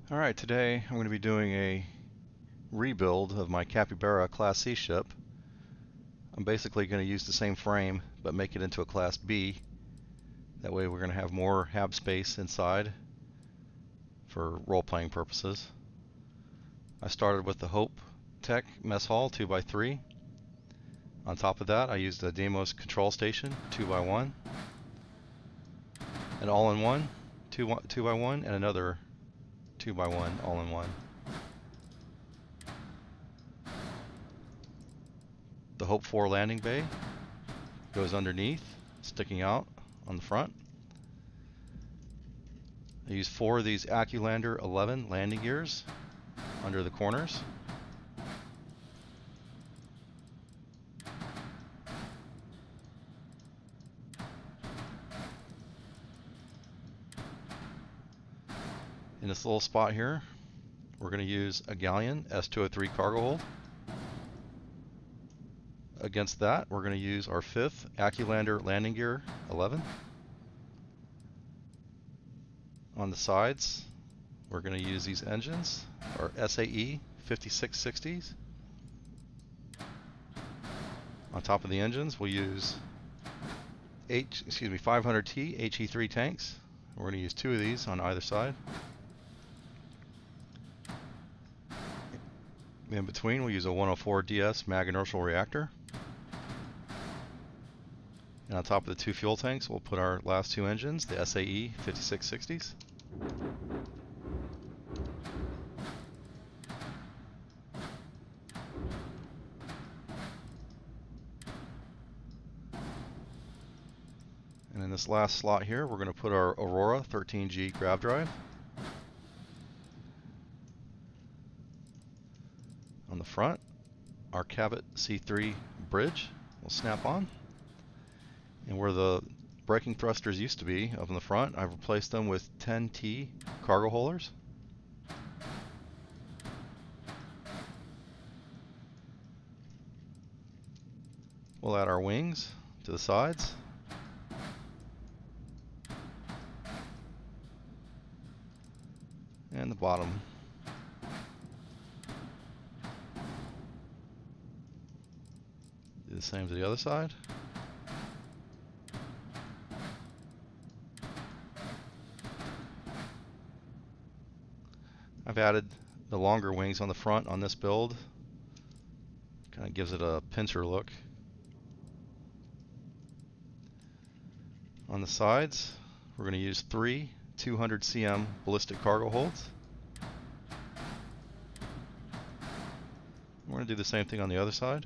Alright, today I'm going to be doing a rebuild of my Capybara Class C ship. I'm basically going to use the same frame but make it into a Class B. That way we're going to have more hab space inside for role-playing purposes. I started with the Hope Tech Mess Hall 2x3. On top of that I used the Demos Control Station 2x1, an all-in-one 2x1, and another 2x1 all-in-one. The Hope 4 landing bay goes underneath, sticking out on the front. I use 4 of these Acculander 11 landing gears under the corners. In this little spot here, we're going to use a Galleon S203 cargo hold. Against that, we're going to use our 5th Acculander landing gear 11. On the sides, we're going to use these engines, our SAE 5660s. On top of the engines, we'll use 500T HE3 tanks. We're going to use 2 of these on either side. In between, we'll use a 104DS mag inertial reactor. And on top of the 2 fuel tanks, we'll put our last 2 engines, the SAE 5660s. And in this last slot here, we're going to put our Aurora 13G grav drive. On the front, our Cabot C3 bridge will snap on. And where the braking thrusters used to be up in the front, I've replaced them with 10T cargo holders. We'll add our wings to the sides. And the bottom. Do the same to the other side. I've added the longer wings on the front on this build. Kind of gives it a pincer look. On the sides, we're going to use 3 200 cm ballistic cargo holds. We're going to do the same thing on the other side.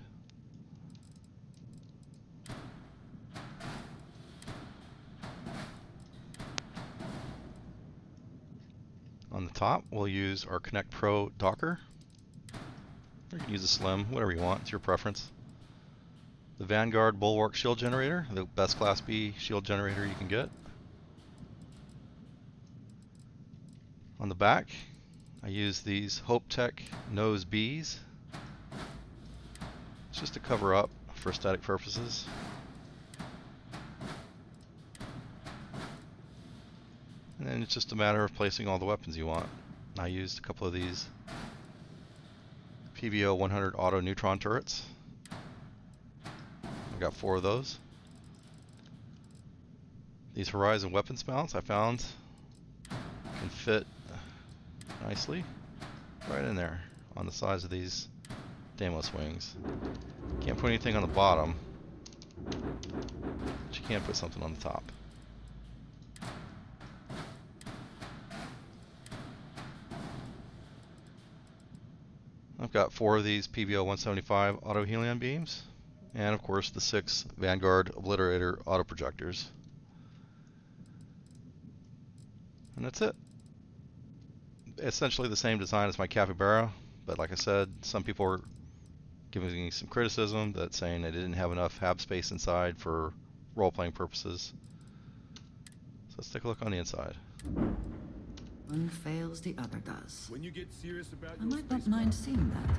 On the top, we'll use our Connect Pro Docker. Or you can use a Slim, whatever you want, it's your preference. The Vanguard Bulwark Shield Generator, the best Class B shield generator you can get. On the back, I use these Hope Tech Nose Bs. It's just to cover up for aesthetic purposes. And then it's just a matter of placing all the weapons you want. I used a couple of these PBO 100 auto neutron turrets. I've got 4 of those. These Horizon weapons mounts I found can fit nicely right in there on the sides of these Deimos wings. Can't put anything on the bottom, but you can put something on the top. I've got 4 of these PBO 175 auto helium beams, and of course the 6 Vanguard Obliterator auto projectors. And that's it. Essentially the same design as my Capybara, but like I said, some people were giving me some criticism that saying they didn't have enough hab space inside for role-playing purposes. So let's take a look on the inside. One fails, the other does. When you get serious about I your might not space mind seeing that.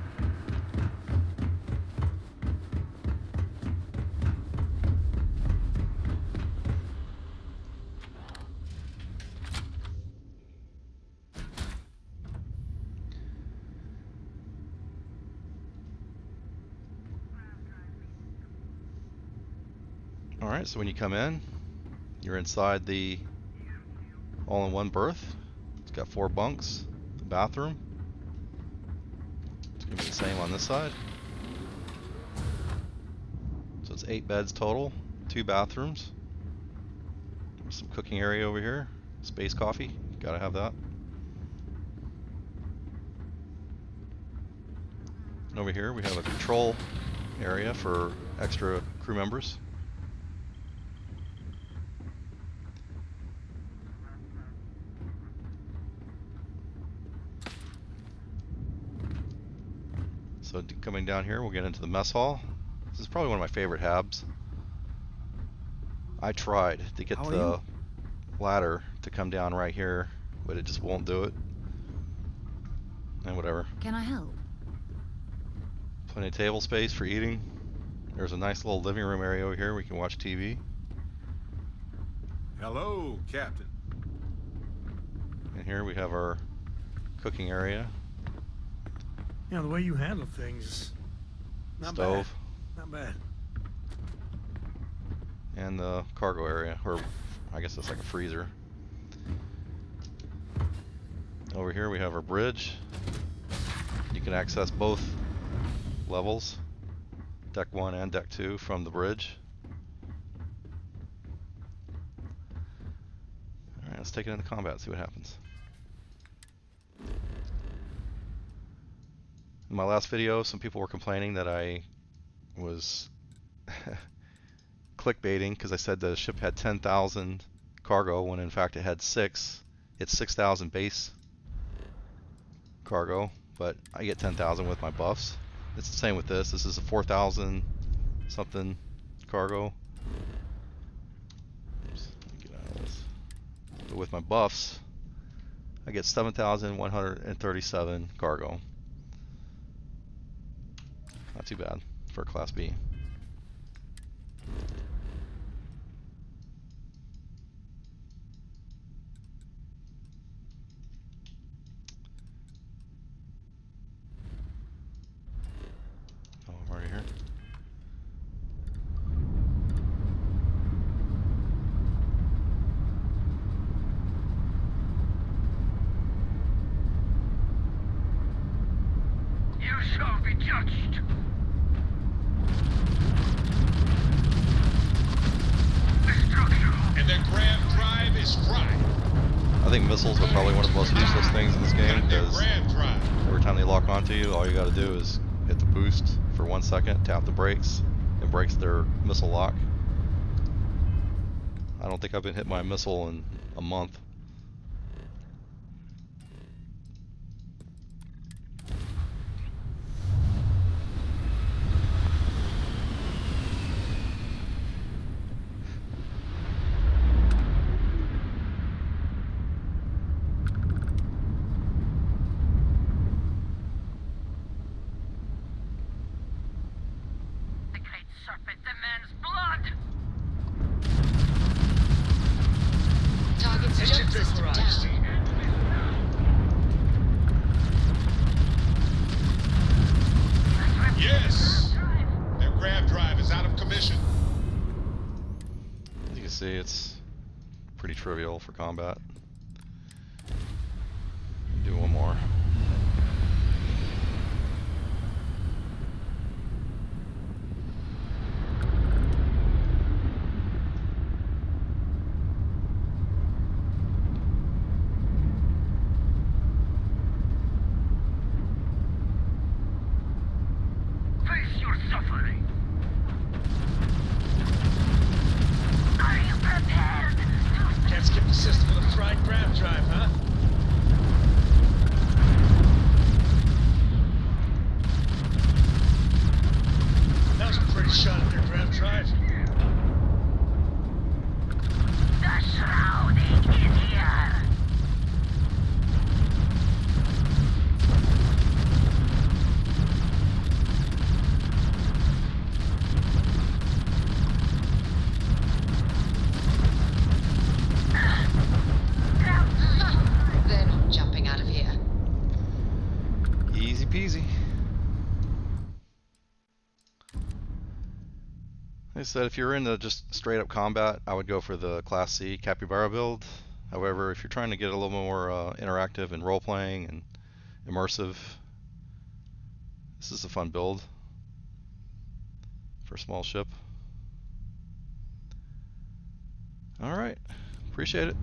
Alright, so when you come in, you're inside the all-in-one berth. It's got 4 bunks, a bathroom. It's going to be the same on this side. So it's 8 beds total, 2 bathrooms. Some cooking area over here. Space coffee, gotta have that. And over here we have a control area for extra crew members. So coming down here, we'll get into the mess hall. This is probably one of my favorite habs. I tried to get the ladder to come down right here, but it just won't do it. And whatever. Can I help? Plenty of table space for eating. There's a nice little living room area over here. We can watch TV. Hello, Captain. And here we have our cooking area. You know, the way you handle things, not Stove. bad. Not bad. And the cargo area, or I guess it's like a freezer. Over here we have our bridge. You can access both levels, deck 1 and deck 2, from the bridge. Alright, let's take it into combat, see what happens. In my last video, some people were complaining that I was clickbaiting because I said the ship had 10,000 cargo when in fact it had 6. It's 6,000 base cargo, but I get 10,000 with my buffs. It's the same with this. This is a 4,000 something cargo. Oops, let me get out of this. But with my buffs, I get 7,137 cargo. Not too bad for a Class B. Oh, I'm already here. You shall be judged. And the grab drive is fried. I think missiles are probably one of the most useless things in this game because every time they lock onto you, all you got to do is hit the boost for 1 second, tap the brakes, it breaks their missile lock. I don't think I've been hit by a missile in a month. The great serpent demands blood. Target's jump system down. Yes! Their grab drive is out of commission. As you can see, it's pretty trivial for combat. Do one more. Face your suffering. Are you prepared to Can't skip the system with a fried grab drive, huh? That was a pretty shot at their grab drive. the shrouding is here? They're not jumping out of here. Easy peasy. Like I said, if you're into just straight up combat, I would go for the Class C Capybara build. However, if you're trying to get a little more interactive and role playing and immersive, this is a fun build for a small ship. Alright, appreciate it.